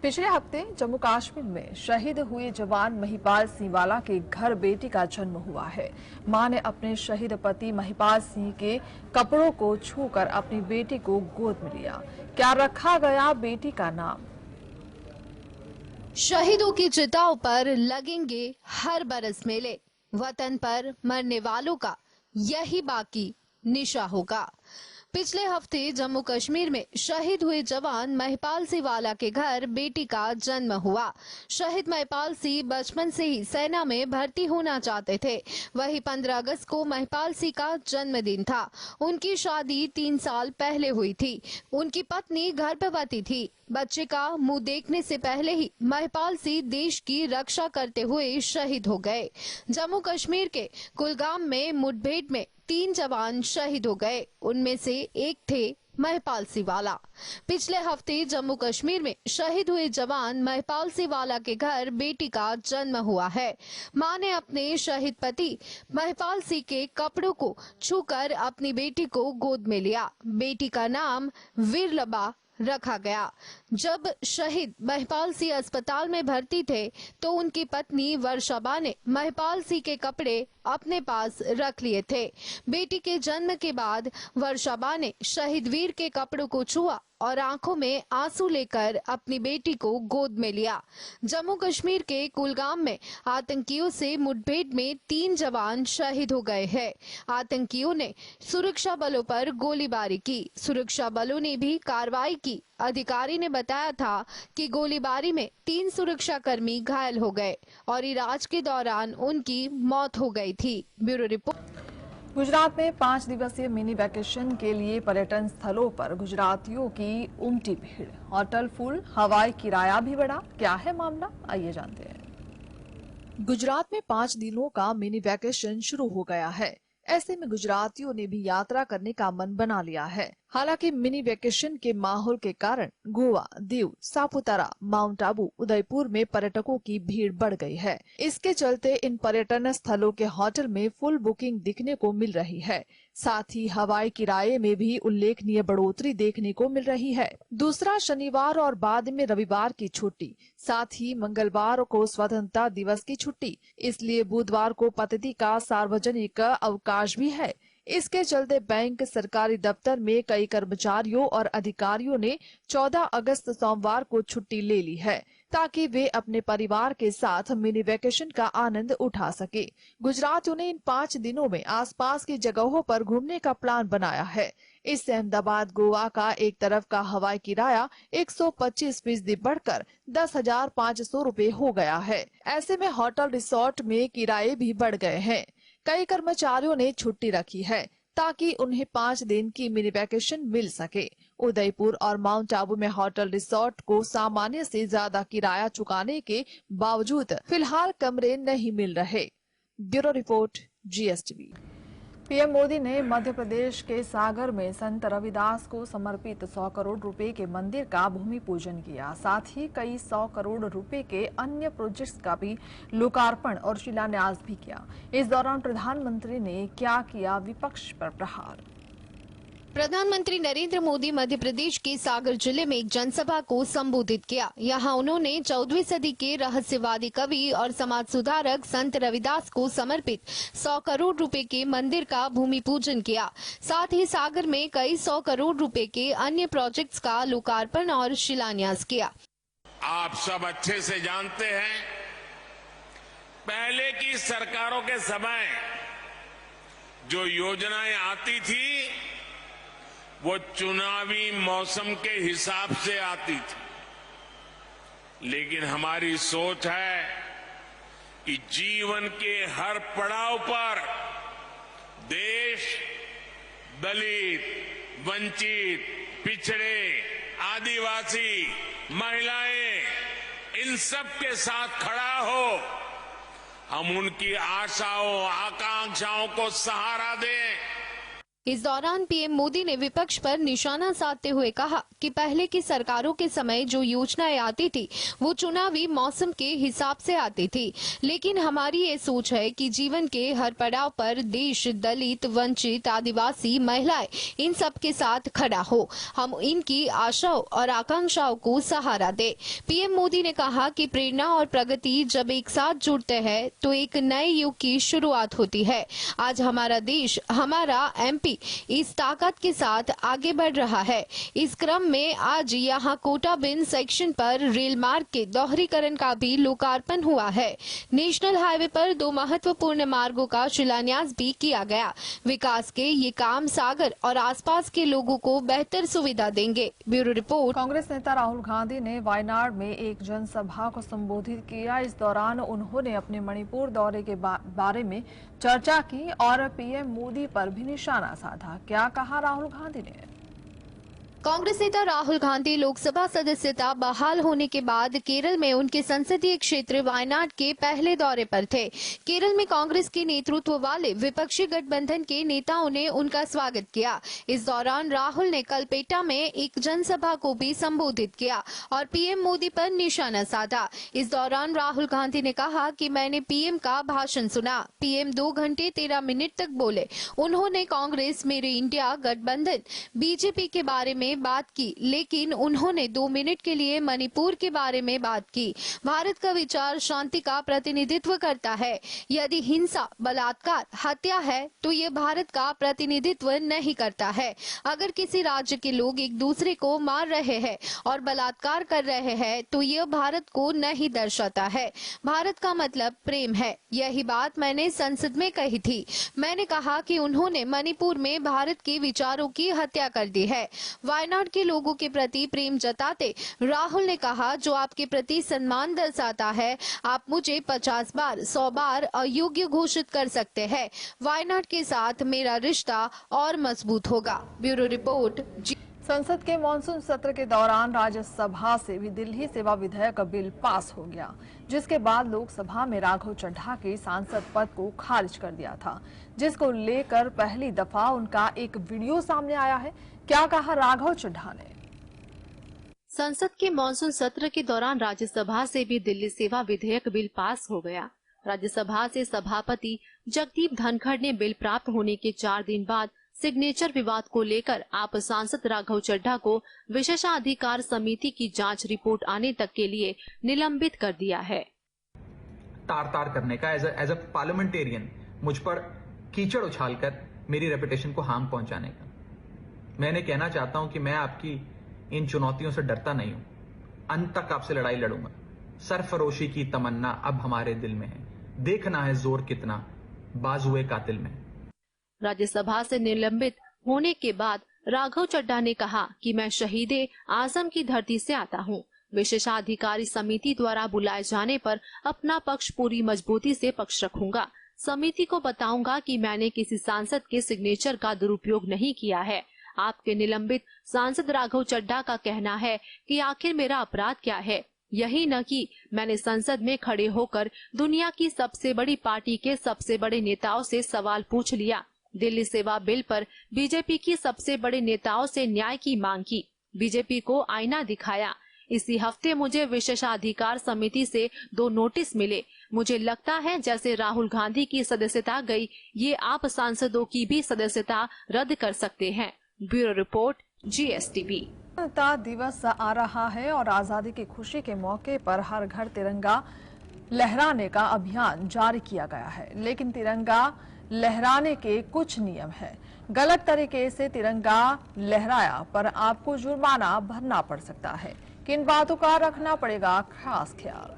पिछले हफ्ते जम्मू कश्मीर में शहीद हुए जवान महिपाल सिंह वाला के घर बेटी का जन्म हुआ है। मां ने अपने शहीद पति महिपाल सिंह के कपड़ों को छूकर अपनी बेटी को गोद में लिया। क्या रखा गया बेटी का नाम? शहीदों की चिताओं पर लगेंगे हर बरस मेले, वतन पर मरने वालों का यही बाकी निशा होगा। पिछले हफ्ते जम्मू कश्मीर में शहीद हुए जवान महिपाल सिंह वाला के घर बेटी का जन्म हुआ। शहीद महिपाल सिंह बचपन से ही सेना में भर्ती होना चाहते थे। वही 15 अगस्त को महिपाल सिंह का जन्मदिन था। उनकी शादी 3 साल पहले हुई थी। उनकी पत्नी गर्भवती थी। बच्चे का मुंह देखने से पहले ही महिपाल सिंह देश की रक्षा करते हुए शहीद हो गए। जम्मू कश्मीर के कुलगाम में मुठभेड़ में 3 जवान शहीद हो गए। उनमें से एक थे महिपाल सिंह वाला। पिछले हफ्ते जम्मू कश्मीर में शहीद हुए जवान महिपाल सिंह वाला के घर बेटी का जन्म हुआ है। मां ने अपने शहीद पति महिपाल सिंह के कपड़ों को छूकर अपनी बेटी को गोद में लिया। बेटी का नाम वीरलबा रखा गया। जब शहीद महिपाल सिंह अस्पताल में भर्ती थे तो उनकी पत्नी वर्षाबा ने महिपाल सिंह के कपड़े अपने पास रख लिए थे। बेटी के जन्म के बाद वर्षाबा ने शहीद वीर के कपड़ों को छुआ और आंखों में आंसू लेकर अपनी बेटी को गोद में लिया। जम्मू कश्मीर के कुलगाम में आतंकियों से मुठभेड़ में 3 जवान शहीद हो गए हैं। आतंकियों ने सुरक्षा बलों पर गोलीबारी की। सुरक्षा बलों ने भी कार्रवाई की। अधिकारी ने बताया था कि गोलीबारी में 3 सुरक्षाकर्मी घायल हो गए और इलाज के दौरान उनकी मौत हो गई थी। Bureau report. गुजरात में 5 दिवसीय मिनी वैकेशन के लिए पर्यटन स्थलों पर गुजरातियों की उमटी भीड़। होटल फुल, हवाई किराया भी बढ़ा। क्या है मामला, आइए जानते हैं। गुजरात में 5 दिनों का मिनी वैकेशन शुरू हो गया है। ऐसे में गुजरातियों ने भी यात्रा करने का मन बना लिया है। हालांकि मिनी वैकेशन के माहौल के कारण गोवा, दीव, सापुतारा, माउंट आबू, उदयपुर में पर्यटकों की भीड़ बढ़ गई है। इसके चलते इन पर्यटन स्थलों के होटल में फुल बुकिंग दिखने को मिल रही है। साथ ही हवाई किराए में भी उल्लेखनीय बढ़ोतरी देखने को मिल रही है। दूसरा, शनिवार और बाद में रविवार की छुट्टी, साथ ही मंगलवार को स्वतंत्रता दिवस की छुट्टी, इसलिए बुधवार को पद्धति का सार्वजनिक अवकाश भी है। इसके चलते बैंक, सरकारी दफ्तर में कई कर्मचारियों और अधिकारियों ने 14 अगस्त सोमवार को छुट्टी ले ली है ताकि वे अपने परिवार के साथ मिनी वैकेशन का आनंद उठा सके। गुजरातियों ने इन 5 दिनों में आसपास की जगहों पर घूमने का प्लान बनाया है। इससे अहमदाबाद, गोवा का एक तरफ का हवाई किराया 125% बढ़कर 10,500 रूपए हो गया है। ऐसे में होटल, रिसोर्ट में किराए भी बढ़ गए हैं। कई कर्मचारियों ने छुट्टी रखी है ताकि उन्हें 5 दिन की मिनी वैकेशन मिल सके। उदयपुर और माउंट आबू में होटल, रिसोर्ट को सामान्य से ज्यादा किराया चुकाने के बावजूद फिलहाल कमरे नहीं मिल रहे। Bureau report, GSTV। PM Modi ने मध्य प्रदेश के सागर में संत रविदास को समर्पित 100 करोड़ रुपए के मंदिर का भूमि पूजन किया। साथ ही कई 100 करोड़ रुपए के अन्य प्रोजेक्ट्स का भी लोकार्पण और शिलान्यास भी किया। इस दौरान प्रधानमंत्री ने क्या किया, विपक्ष पर प्रहार। प्रधानमंत्री नरेंद्र मोदी मध्य प्रदेश के सागर जिले में एक जनसभा को संबोधित किया। यहां उन्होंने 14वीं सदी के रहस्यवादी कवि और समाज सुधारक संत रविदास को समर्पित 100 करोड़ रुपए के मंदिर का भूमि पूजन किया। साथ ही सागर में कई 100 करोड़ रुपए के अन्य प्रोजेक्ट्स का लोकार्पण और शिलान्यास किया। आप सब अच्छे से जानते हैं, पहले की सरकारों के समय जो योजनाएं आती थी वो चुनावी मौसम के हिसाब से आती थी, लेकिन हमारी सोच है कि जीवन के हर पड़ाव पर देश दलित, वंचित, पिछड़े, आदिवासी, महिलाएं, इन सब के साथ खड़ा हो। हम उनकी आशाओं, आकांक्षाओं को सहारा दें। इस दौरान पीएम मोदी ने विपक्ष पर निशाना साधते हुए कहा कि पहले की सरकारों के समय जो योजनाएं आती थी वो चुनावी मौसम के हिसाब से आती थी, लेकिन हमारी ये सोच है कि जीवन के हर पड़ाव पर देश दलित, वंचित, आदिवासी, महिलाएं इन सब के साथ खड़ा हो, हम इनकी आशाओं और आकांक्षाओं को सहारा दे। पीएम मोदी ने कहा कि प्रेरणा और प्रगति जब एक साथ जुड़ते हैं तो एक नए युग की शुरुआत होती है। आज हमारा देश, हमारा एमपी इस ताकत के साथ आगे बढ़ रहा है। इस क्रम में आज यहां कोटा बिन सेक्शन पर रेल मार्ग के दोहरीकरण का भी लोकार्पण हुआ है। नेशनल हाईवे पर 2 महत्वपूर्ण मार्गों का शिलान्यास भी किया गया। विकास के ये काम सागर और आसपास के लोगों को बेहतर सुविधा देंगे। Bureau report. कांग्रेस नेता राहुल गांधी ने वायनाड में एक जनसभा को संबोधित किया। इस दौरान उन्होंने अपने मणिपुर दौरे के बारे में चर्चा की और पीएम मोदी पर भी निशाना साधा। क्या कहा राहुल गांधी ने? कांग्रेस नेता राहुल गांधी लोकसभा सदस्यता बहाल होने के बाद केरल में उनके संसदीय क्षेत्र वायनाड के पहले दौरे पर थे। केरल में कांग्रेस के नेतृत्व वाले विपक्षी गठबंधन के नेताओं ने उनका स्वागत किया। इस दौरान राहुल ने कलपेटा में एक जनसभा को भी संबोधित किया और पीएम मोदी पर निशाना साधा। इस दौरान राहुल गांधी ने कहा कि मैंने पीएम का भाषण सुना। पीएम 2 घंटे 13 मिनट तक बोले। उन्होंने कांग्रेस, मेरे इंडिया गठबंधन, बीजेपी के बारे में बात की, लेकिन उन्होंने 2 मिनट के लिए मणिपुर के बारे में बात की। भारत का विचार शांति का प्रतिनिधित्व करता है। यदि हिंसा, बलात्कार, हत्या है तो ये भारत का प्रतिनिधित्व नहीं करता है। अगर किसी राज्य के लोग एक दूसरे को मार रहे हैं और बलात्कार कर रहे हैं तो यह भारत को नहीं दर्शाता है। भारत का मतलब प्रेम है। यही बात मैंने संसद में कही थी। मैंने कहा कि उन्होंने मणिपुर में भारत के विचारों की हत्या कर दी है। वायनाड के लोगों के प्रति प्रेम जताते राहुल ने कहा, जो आपके प्रति सम्मान दर्शाता है, आप मुझे 50 बार, 100 बार अयोग्य घोषित कर सकते हैं। वायनाड के साथ मेरा रिश्ता और मजबूत होगा। Bureau report. संसद के मानसून सत्र के दौरान राज्यसभा से भी दिल्ली सेवा विधेयक बिल पास हो गया, जिसके बाद लोकसभा में राघव चड्ढा के सांसद पद को खारिज कर दिया था, जिसको लेकर पहली दफा उनका एक वीडियो सामने आया है। क्या कहा राघव चड्ढा ने? संसद के मानसून सत्र के दौरान राज्यसभा से भी दिल्ली सेवा विधेयक बिल पास हो गया। राज्यसभा से सभापति जगदीप धनखड़ ने बिल प्राप्त होने के 4 दिन बाद सिग्नेचर विवाद को लेकर आप सांसद राघव चड्ढा को विशेषाधिकार समिति की जांच रिपोर्ट आने तक के लिए निलंबित कर दिया है। तार करने का एज अ पार्लियामेंटेरियन मुझ पर कीचड़ उछालकर मेरी रेपुटेशन को हार्म पहुंचाने का। मैंने कहना चाहता हूं कि मैं आपकी इन चुनौतियों से डरता नहीं हूं। अंत तक आपसे लड़ाई लड़ूंगा। सरफरोशी की तमन्ना अब हमारे दिल में है। देखना है जोर कितना बाजुए कातिल में। राज्यसभा से निलंबित होने के बाद राघव चड्ढा ने कहा कि मैं शहीदे आजम की धरती से आता हूं। विशेषाधिकारी समिति द्वारा बुलाए जाने पर अपना पक्ष पूरी मजबूती से पक्ष रखूंगा। समिति को बताऊंगा कि मैंने किसी सांसद के सिग्नेचर का दुरुपयोग नहीं किया है। आपके निलंबित सांसद राघव चड्ढा का कहना है कि आखिर मेरा अपराध क्या है। यही न कि मैंने संसद में खड़े होकर दुनिया की सबसे बड़ी पार्टी के सबसे बड़े नेताओं से सवाल पूछ लिया। दिल्ली सेवा बिल पर बीजेपी की सबसे बड़े नेताओं से न्याय की मांग की। बीजेपी को आईना दिखाया। इसी हफ्ते मुझे विशेषाधिकार समिति से 2 नोटिस मिले। मुझे लगता है जैसे राहुल गांधी की सदस्यता गई, ये आप सांसदों की भी सदस्यता रद्द कर सकते हैं। Bureau report, GSTV। स्वतंत्रता दिवस आ रहा है और आजादी की खुशी के मौके पर हर घर तिरंगा लहराने का अभियान जारी किया गया है, लेकिन तिरंगा लहराने के कुछ नियम हैं। गलत तरीके से तिरंगा लहराया पर आपको जुर्माना भरना पड़ सकता है। किन बातों का रखना पड़ेगा खास ख्याल?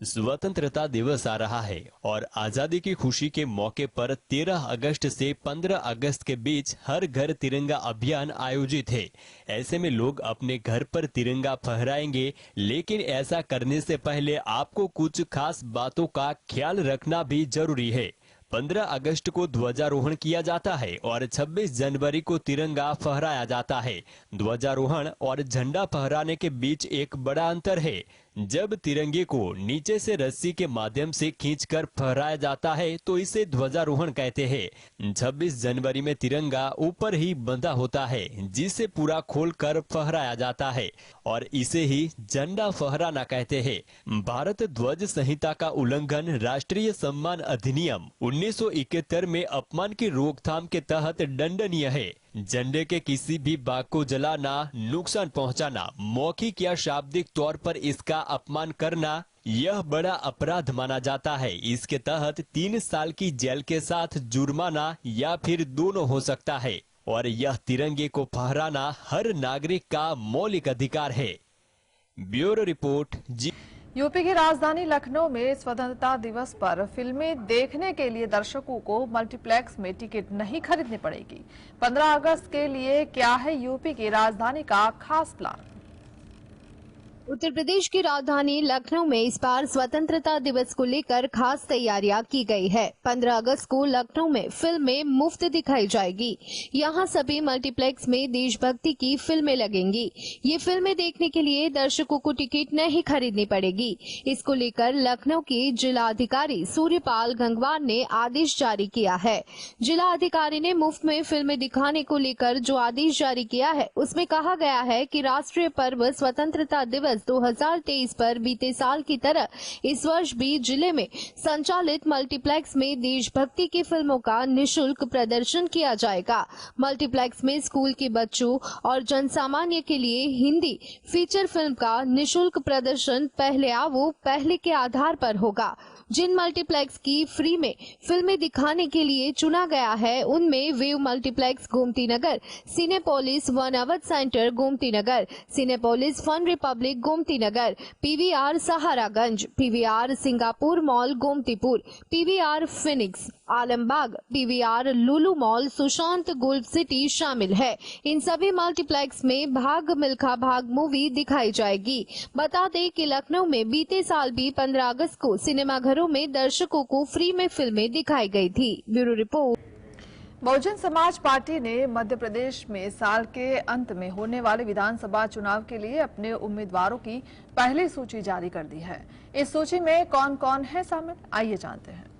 स्वतंत्रता दिवस आ रहा है और आजादी की खुशी के मौके पर 13 अगस्त से 15 अगस्त के बीच हर घर तिरंगा अभियान आयोजित है। ऐसे में लोग अपने घर पर तिरंगा फहराएंगे, लेकिन ऐसा करने से पहले आपको कुछ खास बातों का ख्याल रखना भी जरूरी है। 15 अगस्त को ध्वजारोहण किया जाता है और 26 जनवरी को तिरंगा फहराया जाता है। ध्वजारोहण और झंडा फहराने के बीच एक बड़ा अंतर है। जब तिरंगे को नीचे से रस्सी के माध्यम से खींचकर फहराया जाता है तो इसे ध्वजारोहण कहते हैं। 26 जनवरी में तिरंगा ऊपर ही बंधा होता है जिसे पूरा खोलकर फहराया जाता है और इसे ही झंडा फहराना कहते हैं। भारत ध्वज संहिता का उल्लंघन राष्ट्रीय सम्मान अधिनियम 1971 में अपमान की रोकथाम के तहत दंडनीय है। झंडे के किसी भी भाग को जलाना, नुकसान पहुंचाना, मौखिक या शाब्दिक तौर पर इसका अपमान करना यह बड़ा अपराध माना जाता है। इसके तहत 3 साल की जेल के साथ जुर्माना या फिर दोनों हो सकता है और यह तिरंगे को फहराना हर नागरिक का मौलिक अधिकार है। ब्यूरो रिपोर्ट जी। यूपी की राजधानी लखनऊ में स्वतंत्रता दिवस पर फिल्में देखने के लिए दर्शकों को मल्टीप्लेक्स में टिकट नहीं खरीदनी पड़ेगी। 15 अगस्त के लिए क्या है यूपी की राजधानी का खास प्लान? उत्तर प्रदेश की राजधानी लखनऊ में इस बार स्वतंत्रता दिवस को लेकर खास तैयारियां की गई है। 15 अगस्त को लखनऊ में फिल्में मुफ्त दिखाई जाएगी। यहां सभी मल्टीप्लेक्स में देशभक्ति की फिल्में लगेंगी। ये फिल्में देखने के लिए दर्शकों को टिकट नहीं खरीदनी पड़ेगी। इसको लेकर लखनऊ के जिला अधिकारी सूर्यपाल गंगवार ने आदेश जारी किया है। जिला अधिकारी ने मुफ्त में फिल्में दिखाने को लेकर जो आदेश जारी किया है उसमें कहा गया है कि राष्ट्रीय पर्व स्वतंत्रता दिवस 2023 पर बीते साल की तरह इस वर्ष भी जिले में संचालित मल्टीप्लेक्स में देशभक्ति की फिल्मों का निशुल्क प्रदर्शन किया जाएगा। मल्टीप्लेक्स में स्कूल के बच्चों और जनसामान्य के लिए हिंदी फीचर फिल्म का निशुल्क प्रदर्शन पहले आओ पहले के आधार पर होगा। जिन मल्टीप्लेक्स की फ्री में फिल्में दिखाने के लिए चुना गया है उनमें Wave multiplex Gomti Nagar, Cinepolis One Awadh Centre Gomti Nagar, Cinepolis Fun Republic Gomti Nagar, PVR Saharaganj, PVR Singapore Mall Gomtipur, PVR Phoenix Alambagh, PVR Lulu Mall Sushant Golf City शामिल है। इन सभी मल्टीप्लेक्स में भाग मिल्खा भाग मूवी दिखाई जाएगी। बता दें कि लखनऊ में बीते साल भी 15 अगस्त को सिनेमाघरों में दर्शकों को फ्री में फिल्में दिखाई गई थी। Bureau report. Bahujan Samaj party ने मध्य प्रदेश में साल के अंत में होने वाले विधानसभा चुनाव के लिए अपने उम्मीदवारों की पहली सूची जारी कर दी है। इस सूची में कौन कौन है शामिल, आइए जानते हैं।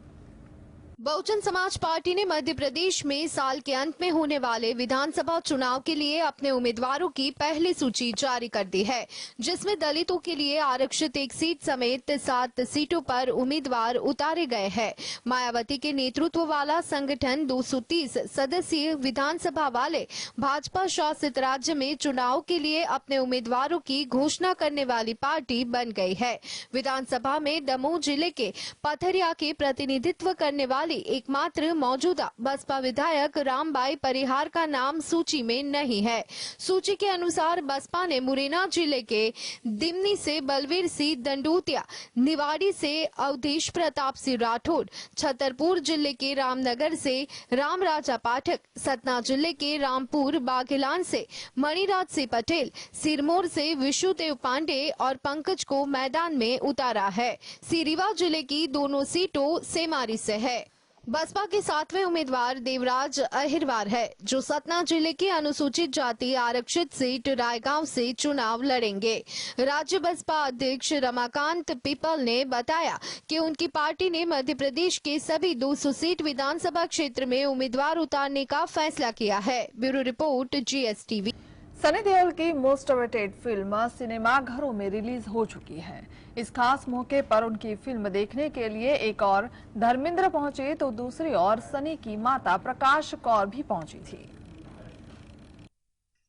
बहुजन समाज पार्टी ने मध्य प्रदेश में साल के अंत में होने वाले विधानसभा चुनाव के लिए अपने उम्मीदवारों की पहली सूची जारी कर दी है, जिसमें दलितों के लिए आरक्षित 1 सीट समेत 7 सीटों पर उम्मीदवार उतारे गए हैं। मायावती के नेतृत्व वाला संगठन 230 सदस्यीय विधानसभा वाले भाजपा शासित राज्य में चुनाव के लिए अपने उम्मीदवारों की घोषणा करने वाली पार्टी बन गई है। विधानसभा में दमोह जिले के पथरिया के प्रतिनिधित्व करने वाली एकमात्र मौजूदा बसपा विधायक रामबाई परिहार का नाम सूची में नहीं है। सूची के अनुसार बसपा ने मुरैना जिले के दिमनी से बलवीर सिंह दंडूतिया, निवाड़ी से अवधेश प्रताप सिंह राठौड़, छतरपुर जिले के रामनगर से राम राजा पाठक, सतना जिले के रामपुर बाघेलान से मणिराज सिंह पटेल, सिरमौर से विशुदेव पांडे और पंकज को मैदान में उतारा है। सीरीवा जिले की दोनों सीटों सेमारी से है। बसपा के 7वें उम्मीदवार देवराज अहिरवार है, जो सतना जिले की अनुसूचित जाति आरक्षित सीट रायगांव से चुनाव लड़ेंगे। राज्य बसपा अध्यक्ष रमाकांत पीपल ने बताया कि उनकी पार्टी ने मध्य प्रदेश के सभी 200 सीट विधानसभा क्षेत्र में उम्मीदवार उतारने का फैसला किया है। Bureau report, GSTV। Sunny Deol की मोस्ट अवेटेड फिल्म सिनेमाघरों में रिलीज हो चुकी है। इस खास मौके पर उनकी फिल्म देखने के लिए एक और धर्मेंद्र पहुंचे तो दूसरी ओर सनी की माता प्रकाश कौर भी पहुंची थी।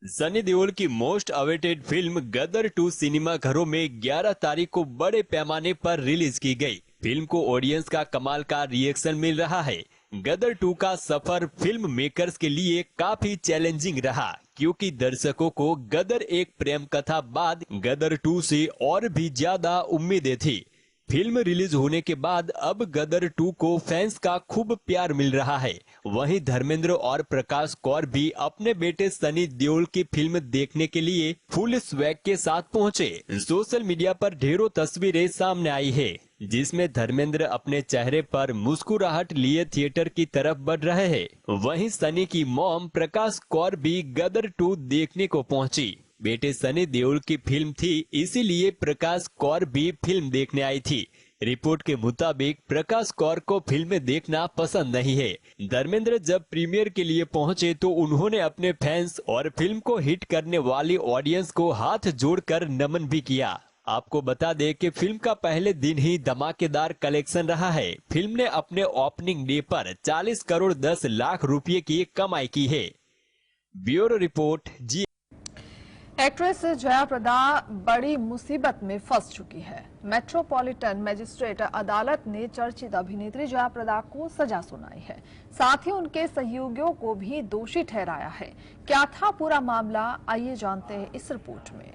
सनी देओल की मोस्ट अवेटेड फिल्म गदर 2 सिनेमाघरों में 11 तारीख को बड़े पैमाने पर रिलीज की गई। फिल्म को ऑडियंस का कमाल का रिएक्शन मिल रहा है। गदर 2 का सफर फिल्म मेकर्स के लिए काफी चैलेंजिंग रहा, क्योंकि दर्शकों को गदर एक प्रेम कथा बाद गदर 2 से और भी ज्यादा उम्मीदें थी। फिल्म रिलीज होने के बाद अब गदर 2 को फैंस का खूब प्यार मिल रहा है। वहीं धर्मेंद्र और प्रकाश कौर भी अपने बेटे सनी देओल की फिल्म देखने के लिए फुल स्वैग के साथ पहुंचे। सोशल मीडिया पर ढेरों तस्वीरें सामने आई है, जिसमें धर्मेंद्र अपने चेहरे पर मुस्कुराहट लिए थिएटर की तरफ बढ़ रहे हैं। वहीं सनी की मॉम प्रकाश कौर भी गदर 2 देखने को पहुंची। बेटे सनी देओल की फिल्म थी, इसीलिए प्रकाश कौर भी फिल्म देखने आई थी। रिपोर्ट के मुताबिक प्रकाश कौर को फिल्में देखना पसंद नहीं है। धर्मेंद्र जब प्रीमियर के लिए पहुंचे तो उन्होंने अपने फैंस और फिल्म को हिट करने वाली ऑडियंस को हाथ जोड़कर नमन भी किया। आपको बता दें कि फिल्म का पहले दिन ही धमाकेदार कलेक्शन रहा है। फिल्म ने अपने ओपनिंग डे पर 40 करोड़ 10 लाख रुपए की कमाई की है। ब्यूरो रिपोर्ट जी। एक्ट्रेस जया प्रदा बड़ी मुसीबत में फंस चुकी है। मेट्रोपॉलिटन मजिस्ट्रेट अदालत ने चर्चित अभिनेत्री जया प्रदा को सजा सुनाई है, साथ ही उनके सहयोगियों को भी दोषी ठहराया है। क्या था पूरा मामला, आइए जानते हैं इस रिपोर्ट में।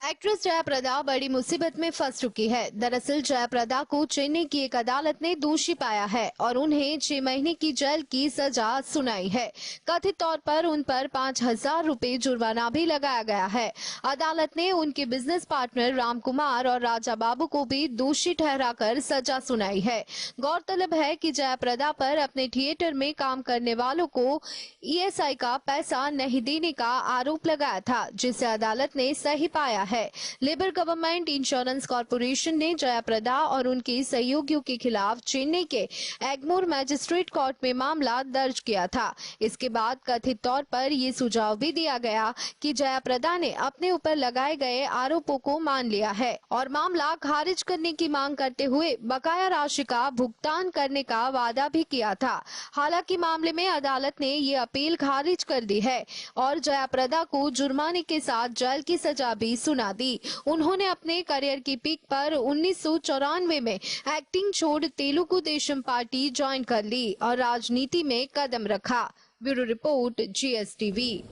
एक्ट्रेस जया प्रदा बड़ी मुसीबत में फंस चुकी है। दरअसल जया प्रदा को चेन्नई की एक अदालत ने दोषी पाया है और उन्हें 6 महीने की जेल की सजा सुनाई है। कथित तौर पर उन पर 5,000 रुपए जुर्माना भी लगाया गया है। अदालत ने उनके बिजनेस पार्टनर राम कुमार और राजा बाबू को भी दोषी ठहराकर सजा सुनाई है। गौरतलब है कि जया प्रदा पर अपने थिएटर में काम करने वालों को ESI का पैसा नहीं देने का आरोप लगाया था, जिसे अदालत ने सही पाया है। लेबर गवर्नमेंट इंश्योरेंस कॉर्पोरेशन ने जया प्रदा और उनके सहयोगियों के खिलाफ चेन्नई के एग्मोर मैजिस्ट्रेट कोर्ट में मामला दर्ज किया था। इसके बाद कथित तौर पर ये सुझाव भी दिया गया कि जया प्रदा ने अपने ऊपर लगाए गए आरोपों को मान लिया है और मामला खारिज करने की मांग करते हुए बकाया राशि का भुगतान करने का वादा भी किया था। हालांकि मामले में अदालत ने ये अपील खारिज कर दी है और जया प्रदा को जुर्माने के साथ जेल की सजा भी सुना दी। उन्होंने अपने करियर की पीक पर 1994 में एक्टिंग छोड़ तेलुगु देशम पार्टी ज्वाइन कर ली और राजनीति में कदम रखा। Bureau report GSTV।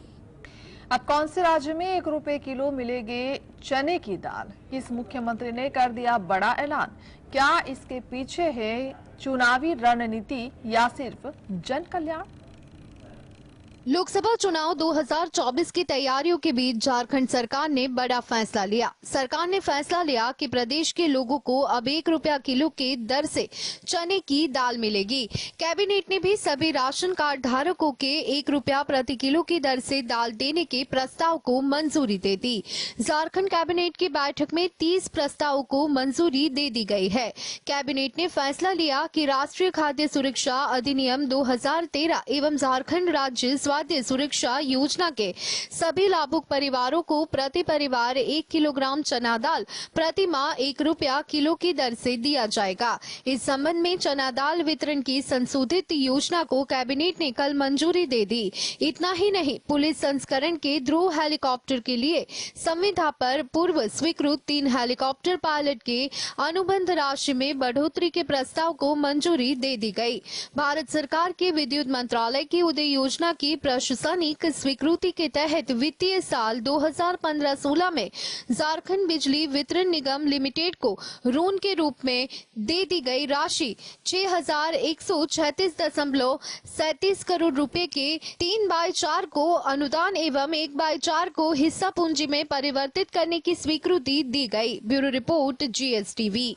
अब कौन से राज्य में 1 रुपए किलो मिलेगी चने की दाल? किस मुख्यमंत्री ने कर दिया बड़ा ऐलान? क्या इसके पीछे है चुनावी रणनीति या सिर्फ जन कल्याण? लोकसभा चुनाव 2024 की तैयारियों के बीच झारखंड सरकार ने बड़ा फैसला लिया। सरकार ने फैसला लिया कि प्रदेश के लोगों को अब 1 रुपया किलो की दर से चने की दाल मिलेगी। कैबिनेट ने भी सभी राशन कार्ड धारकों के 1 रुपया प्रति किलो की दर से दाल देने के प्रस्ताव को मंजूरी दे दी। झारखंड कैबिनेट की बैठक में 30 प्रस्तावों को मंजूरी दे दी गई है। कैबिनेट ने फैसला लिया कि राष्ट्रीय खाद्य सुरक्षा अधिनियम 2013 एवं झारखंड राज्य स्वास्थ्य सुरक्षा योजना के सभी लाभुक परिवारों को प्रति परिवार 1 किलोग्राम चना दाल प्रति माह 1 रुपया किलो की दर से दिया जाएगा। इस संबंध में चना दाल वितरण की संशोधित योजना को कैबिनेट ने कल मंजूरी दे दी। इतना ही नहीं, पुलिस संस्करण के ध्रुव हेलीकॉप्टर के लिए संविदा पर पूर्व स्वीकृत 3 हेलीकॉप्टर पायलट के अनुबंध राशि में बढ़ोतरी के प्रस्ताव को मंजूरी दे दी गई। भारत सरकार के विद्युत मंत्रालय की उदय योजना की प्रशासनिक स्वीकृति के तहत वित्तीय साल 2015-16 में झारखंड बिजली वितरण निगम लिमिटेड को ऋण के रूप में दे दी गई राशि 6,136.37 करोड़ रुपए के 3/4 को अनुदान एवं 1/4 को हिस्सा पूंजी में परिवर्तित करने की स्वीकृति दी गई। Bureau report GSTV।